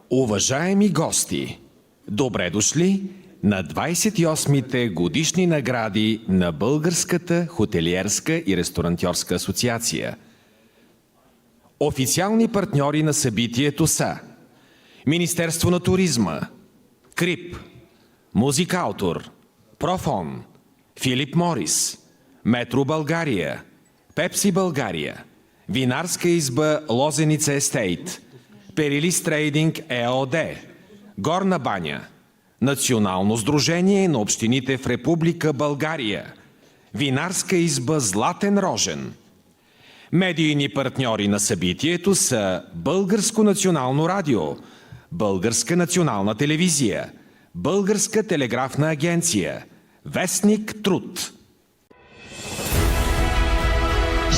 Уважаеми гости, добре дошли на 28-те годишни награди на Българската хотелиерска и ресторантьорска асоциация. Официални партньори на събитието са Министерство на туризма, КРИП, Музикаутор, Профон, Филип Морис, Метро България, Пепси България, Винарска изба Лозеница Естейт, Перилис Трейдинг ЕОД, Горна баня, Национално сдружение на общините в Република България, Винарска изба Златен Рожен. Медийни партньори на събитието са Българско национално радио, Българска национална телевизия, Българска телеграфна агенция, Вестник Труд.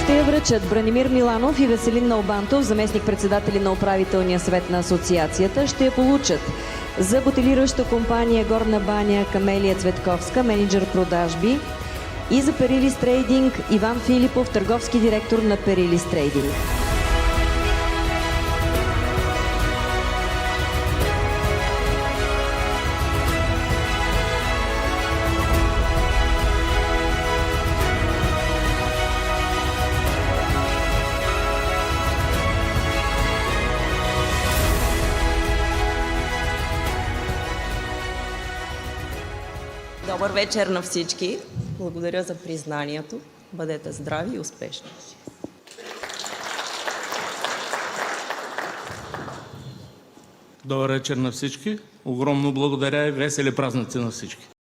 Ще я връчат Бранимир Миланов и Веселин Налбантов, заместник-председатели на управителния съвет на асоциацията. Ще я получат за бутилираща компания Горна баня Камелия Цветковска, менеджер продажби, и за Перилис Трейдинг Иван Филипов, търговски директор на Перилис Трейдинг. Добър вечер на всички! Благодаря за признанието. Бъдете здрави и успешни! Добър вечер на всички! Огромно благодаря и весели празници на всички!